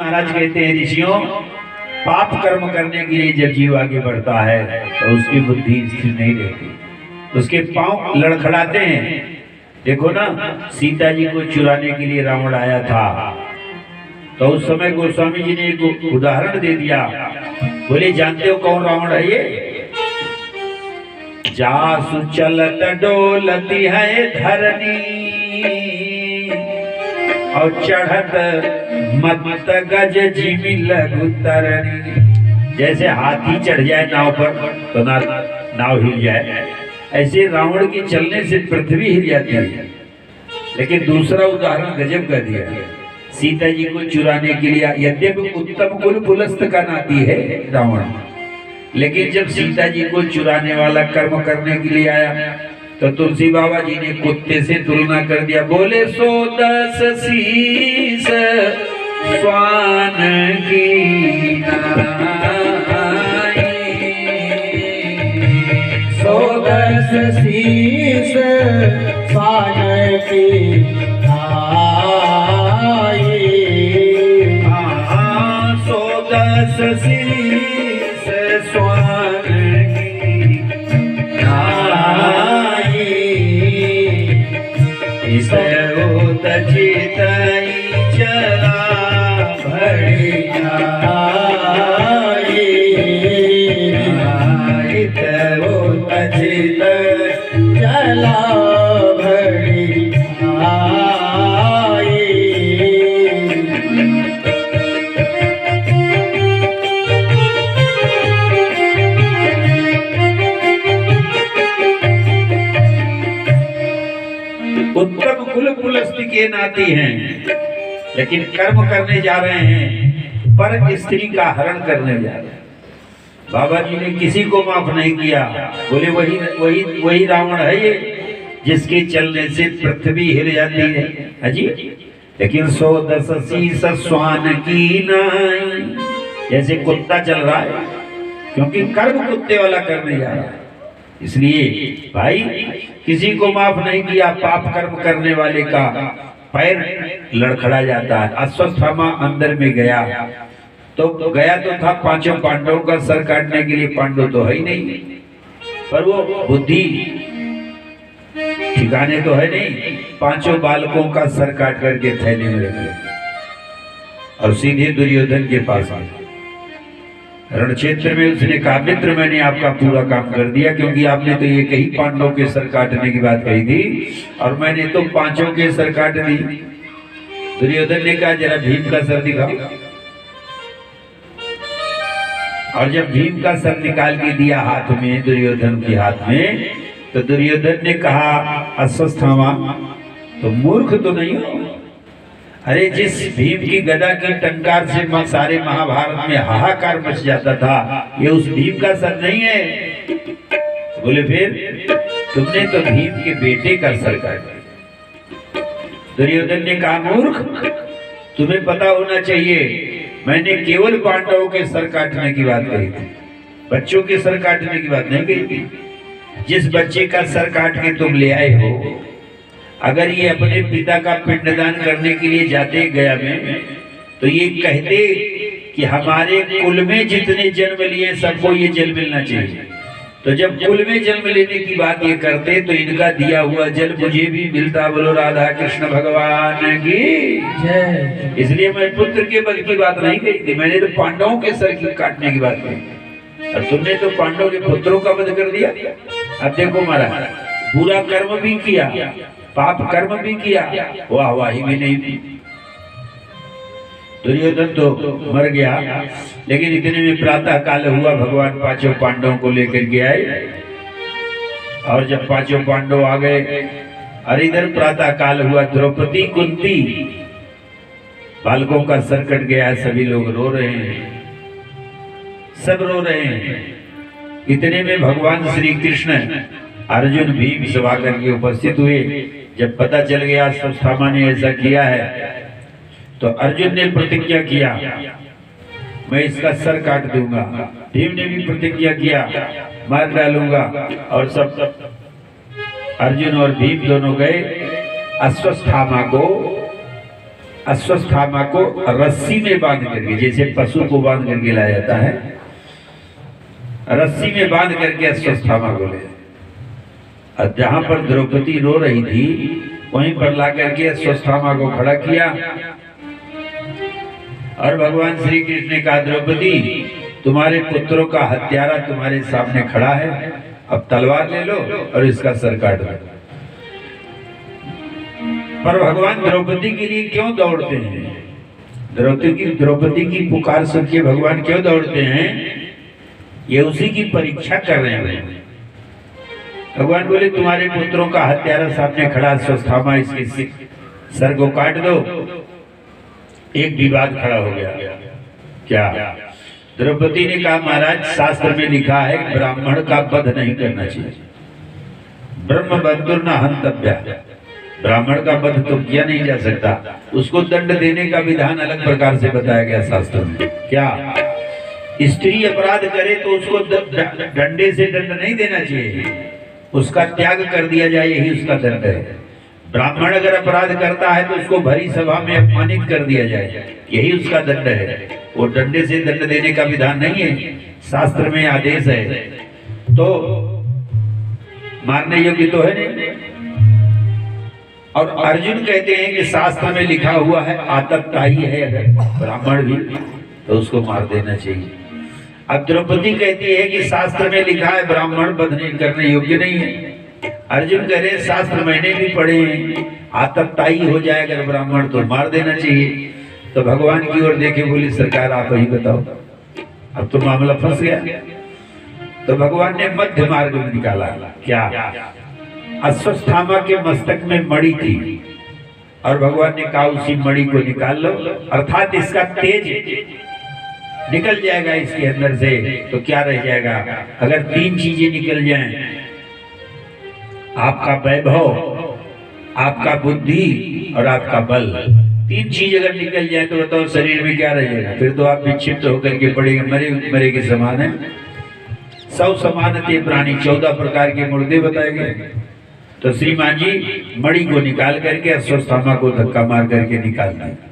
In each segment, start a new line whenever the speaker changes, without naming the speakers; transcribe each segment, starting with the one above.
महाराज कहते हैं ऋषियों, पाप कर्म करने के लिए जब जीव आगे बढ़ता है तो उसकी बुद्धि स्थिर नहीं रहती, उसके पांव लड़खड़ाते हैं। देखो ना, सीता जी को चुराने के लिए रावण आया था, तो उस समय गोस्वामी जी ने एक उदाहरण दे दिया। बोले जानते हो कौन रावण है ये? जासु चलत डोलती है धरनी और चढ़त मत गज जिमी लघु तरनी। जैसे हाथी चढ़ जाए नाव पर तो नाव हिल जाए, ऐसे रावण के चलने से पृथ्वी हिल जाती है। लेकिन दूसरा उदाहरण गजब का दिया, सीता जी को चुराने के लिए यद्यपि उत्तम कुल पुलस्त का नाती है रावण, लेकिन जब सीता जी को चुराने वाला कर्म करने के लिए आया तो तुलसी बाबा जी ने कुत्ते से तुलना कर दिया। बोले 110 शीस स्वान की नाई,
110 शीस स्वान की नाई।
110 शीस स्वान की नाई, इसोत चितई चला
बढ़िया चित चला
उत्तम कुल पुलस्ती के नाती हैं, लेकिन कर्म करने जा रहे हैं, पर स्त्री का हरण करने जा रहे हैं। बाबा जी ने किसी को माफ नहीं किया। बोले वही वही वही रावण है ये, जिसके चलने से पृथ्वी हिल जाती है अजी। लेकिन 110 शीस स्वान की नाई, जैसे कुत्ता चल रहा है, क्योंकि कर्म कुत्ते वाला करने जा रहा है। इसलिए भाई किसी को माफ नहीं किया, पाप कर्म करने वाले का पैर लड़खड़ा जाता है। अश्वत्थामा अंदर में गया तो था पांचों पांडवों का सर काटने के लिए, पांडव तो है ही नहीं, पर वो बुद्धि ठिकाने तो है नहीं, पांचों बालकों का सर काट करके थैले में रख लिया और सीधे दुर्योधन के पास आ। रण क्षेत्र में उसने कहा मित्र मैंने आपका पूरा काम कर दिया, क्योंकि आपने तो ये कही पांडवों के सर काटने की बात कही थी और मैंने तो पांचों के सर काट दी। दुर्योधन ने कहा जरा भीम का सर दिखाओ, और जब भीम का सर निकाल के दिया हाथ में, दुर्योधन के हाथ में, तो दुर्योधन ने कहा अश्वत्थामा तो मूर्ख तो नहीं हो? अरे जिस भीम की गदा की टंकार से सारे महाभारत में हाहाकार मच जाता था, ये उस भीम का सर नहीं है। बोले फिर? तुमने तो भीम के बेटे का सर काट दिया। दुर्योधन ने कहा मूर्ख, तुम्हें पता होना चाहिए मैंने केवल पांडवों के सर काटने की बात कही थी, बच्चों के सर काटने की बात नहीं कही थी। जिस बच्चे का सर काट के तुम ले आए हो, अगर ये अपने पिता का पिंडदान करने के लिए जाते गया में, तो ये कहते कि हमारे कुल में जितने जन्म लिए सबको ये जल मिलना चाहिए। तो जब कुल में जन्म लेने की बात ये करते तो इनका दिया हुआ जल मुझे भी मिलता। बोलो राधा कृष्ण भगवान की जय। इसलिए मैं पुत्र के बल की बात नहीं कही थी, मैंने तो पांडवों के सर की काटने की बात कही, और तुमने तो पांडवों के पुत्रों का वध कर दिया। अब देखो महाराज, बुरा कर्म भी किया, पाप कर्म भी किया, वाहवाही भी नहीं दी। दुर्योधन तो मर गया, लेकिन इतने में प्रातः काल हुआ, भगवान पांचों पांडवों को लेकर के आए, और जब पांचों पांडव आ गए और इधर प्रातः काल हुआ, द्रौपदी कुंती बालकों का सर कट गया, सभी लोग रो रहे हैं, सब रो रहे हैं। इतने में भगवान श्री कृष्ण अर्जुन भीम सभा करके उपस्थित हुए। जब पता चल गया अश्वत्थामा ने ऐसा किया है, तो अर्जुन ने प्रतिज्ञा किया मैं इसका सर काट दूंगा। भीम ने भी प्रतिज्ञा किया मार डालूंगा, और सब अर्जुन और भीम दोनों गए अश्वत्थामा को अश्वत्थामा को रस्सी में बांध करके, जैसे पशु को बांध करके लाया जाता है, रस्सी में बांध करके अश्वत्थामा को ले, और जहां पर द्रौपदी रो रही थी वहीं पर ला करके अश्वत्थामा को खड़ा किया। और भगवान श्री कृष्ण ने कहा, द्रौपदी तुम्हारे पुत्रों का हत्यारा तुम्हारे सामने खड़ा है, अब तलवार ले लो और इसका सर काट दो। पर भगवान द्रौपदी के लिए क्यों दौड़ते हैं? द्रौपदी की पुकार सुन के भगवान क्यों दौड़ते हैं? ये उसी की परीक्षा कर रहे हैं। भगवान बोले, तुम्हारे पुत्रों का हत्यारा सामने खड़ा अश्वत्थामा, इसके सर को काट दो। एक विवाद खड़ा हो गया। क्या? द्रौपदी ने कहा, महाराज शास्त्र में लिखा है ब्राह्मण का वध नहीं करना चाहिए, ब्रह्म बंधुर न हंतव्य, ब्राह्मण का वध तो किया नहीं जा सकता, उसको दंड देने का विधान अलग प्रकार से बताया गया शास्त्र में। क्या? स्त्री अपराध करे तो उसको डंडे से दंड नहीं देना चाहिए, उसका त्याग कर दिया जाए, यही उसका दंड है। ब्राह्मण अगर अपराध करता है तो उसको भरी सभा में अपमानित कर दिया जाए, यही उसका दंड है। वो डंडे से दंड देने का विधान नहीं है, शास्त्र में आदेश है, तो मारने योग्य तो है नहीं। और अर्जुन कहते हैं कि शास्त्र में लिखा हुआ है आतताई है अगर ब्राह्मण भी, तो उसको मार देना चाहिए। अब द्रौपदी कहती है कि शास्त्र में लिखा है ब्राह्मण वध नहीं करने योग्य नहीं है। अर्जुन कह रहे शास्त्र मैंने भी पढ़े हैं, आतताई हो जाए अगर ब्राह्मण तो मार देना चाहिए। तो भगवान की ओर देखे बोली, सरकार आप ही बताओ, अब तो मामला फंस गया। तो भगवान ने मध्य मार्ग में निकाला। क्या? अश्वत्थामा के मस्तक में मणि थी और भगवान ने कहा उसी मणि को निकाल लो, अर्थात इसका तेज निकल जाएगा इसके अंदर से। तो क्या रह जाएगा? अगर तीन चीजें निकल जाएं, आपका वैभव, आपका बुद्धि और आपका बल, तीन चीज अगर निकल जाए तो बताओ शरीर में क्या रह जाएगा? फिर तो आप विक्षिप्त होकर के पड़ेंगे, मरे मरे के समान है। सब समान थे प्राणी, 14 प्रकार के मुर्दे बताए गए। तो श्रीमान जी मणि को निकाल करके अश्वत्थामा को धक्का मार करके निकाल दिया।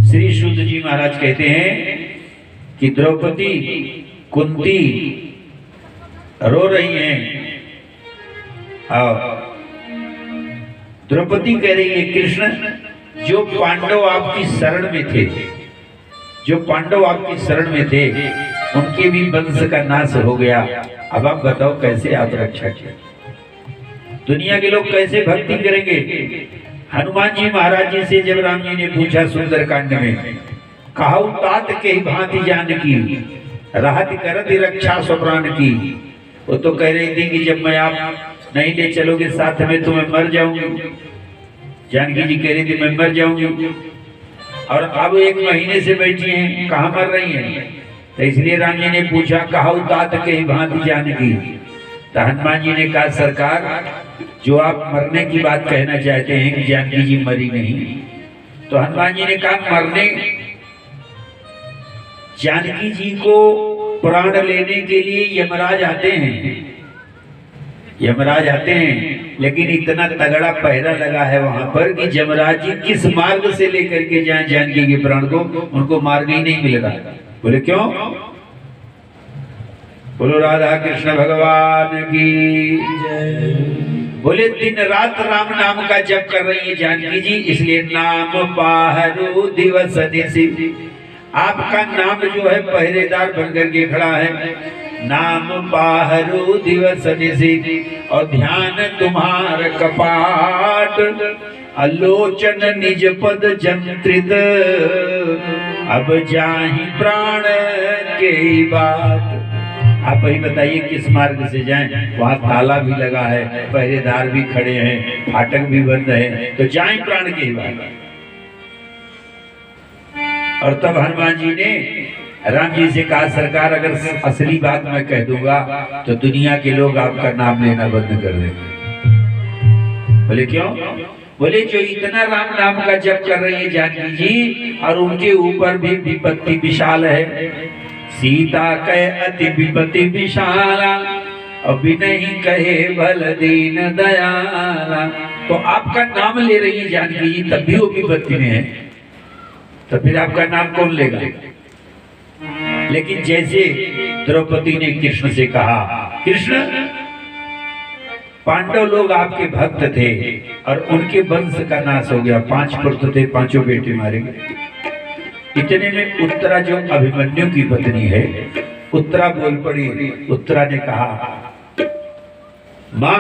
श्री शुद्ध जी महाराज कहते हैं कि द्रौपदी कुंती रो रही हैं, द्रौपदी कह रही है, कृष्ण जो पांडव आपकी शरण में थे, जो पांडव आपकी शरण में थे, उनके भी वंश का नाश हो गया। अब आप बताओ कैसे आप रक्षा किया? दुनिया के लोग कैसे भक्ति करेंगे? हनुमान जी महाराज जी से जब राम जी ने पूछा सुंदरकांड में, कहा तात के ही भांति जान की, राहत करत रक्षा स्वप्राण की। वो तो कह रही थी कि जब मैं आप नहीं ले चलोगे साथ में तो मैं मर जाऊंगी। जानकी जी कह रही थी मैं मर जाऊंगी, और अब 1 महीने से बैठी हैं, कहाँ मर रही हैं? तो इसलिए राम जी ने पूछा, कहा तात के ही भांति जान की। तो हनुमान जी ने कहा, सरकार जो आप मरने की बात कहना चाहते हैं कि जानकी जी मरी नहीं, तो हनुमान जी ने कहा मरने, जानकी जी को प्राण लेने के लिए यमराज आते हैं, यमराज आते हैं, लेकिन इतना तगड़ा पहरा लगा है वहां पर कि यमराज जी किस मार्ग से लेकर के जाएं जानकी के प्राण को, उनको मार्ग ही नहीं मिलेगा। बोले क्यों? बोलो राधा कृष्ण भगवान की जय। बोले दिन रात राम नाम का जप कर रही है जानकी जी, इसलिए नाम पाहरू दिवस निशि, आपका नाम जो है पहरेदार बनकर के खड़ा है। नाम पाहरू दिवस निशि, और ध्यान तुम्हार कपाट, अलोचन निज पद जंत्रित, अब जाहि प्राण के बात। आप ही बताइए किस मार्ग से जाएं? वहाँ ताला भी लगा है, पहरेदार भी खड़े हैं, फाटक भी बंद है, तो जाएं प्राण की बात। और तब हनुमान जी ने राम जी से कहा, सरकार अगर असली बात मैं कह दूंगा तो दुनिया के लोग आपका नाम लेना बंद कर देंगे। बोले क्यों? बोले जो इतना राम नाम का जप कर रही है जानकी जी, और उनके ऊपर भी विपत्ति विशाल है, सीता कह अति विपत्ति विशाला, अभी नहीं कहे बल दीन दयाला। तो आपका नाम ले रही है जानकी जी, तब भी वो विपत्ति में है, तो फिर आपका नाम कौन लेगा? लेकिन जैसे द्रौपदी ने कृष्ण से कहा, कृष्ण पांडव लोग आपके भक्त थे और उनके वंश का नाश हो गया, 5 पुत्र थे, 5 बेटे मारे गए। इतने में उत्तरा जो अभिमन्यु की पत्नी है, उत्तरा बोल पड़ी। उत्तरा ने कहा, मां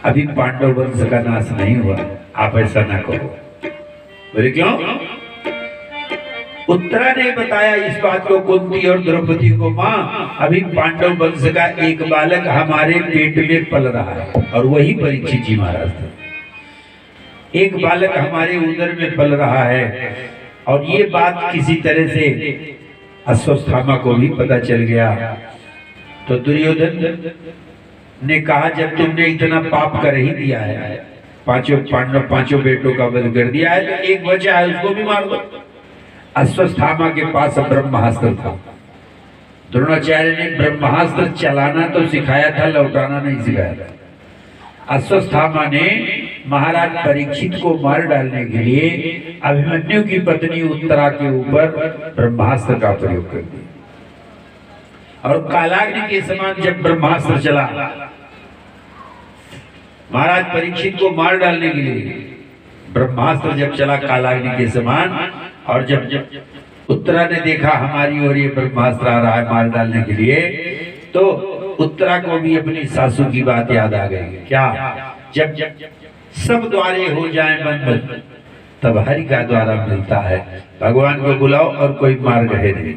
अभी पांडव वंश का नाश नहीं हुआ, आप ऐसा ना कहो। बोले क्यों? उत्तरा ने बताया इस बात को कुंती और द्रौपदी को, मां अभी पांडव वंश का एक बालक हमारे पेट में पल रहा है, और वही परीक्षित जी महाराज थे। एक बालक हमारे उदर में पल रहा है, और ये बात किसी तरह से अश्वत्थामा को भी पता चल गया। तो दुर्योधन ने कहा, जब तुमने इतना पाप कर ही दिया है, 5 बेटों का वध कर दिया है, तो एक बचा है उसको भी मार दो। अश्वत्थामा के पास ब्रह्मास्त्र था। द्रोणाचार्य ने ब्रह्मास्त्र चलाना तो सिखाया था, लौटाना नहीं सिखाया था। अश्वत्थामा ने महाराज परीक्षित को मार डालने के लिए अभिमन्यु की पत्नी उत्तरा के ऊपर ब्रह्मास्त्र का प्रयोग कर दिया। और कालाग्नि के समान जब ब्रह्मास्त्र चला महाराज परीक्षित को मार डालने के लिए, ब्रह्मास्त्र जब चला कालाग्नि के समान, और जब उत्तरा ने देखा हमारी ओर ये ब्रह्मास्त्र आ रहा है मार डालने के लिए, तो उत्तरा को भी अपनी सासू की बात याद आ गई। क्या? जब सब द्वारे हो जाए बंद, तब हरि का द्वारा मिलता है। भगवान को बुलाओ और कोई मार्ग है नहीं।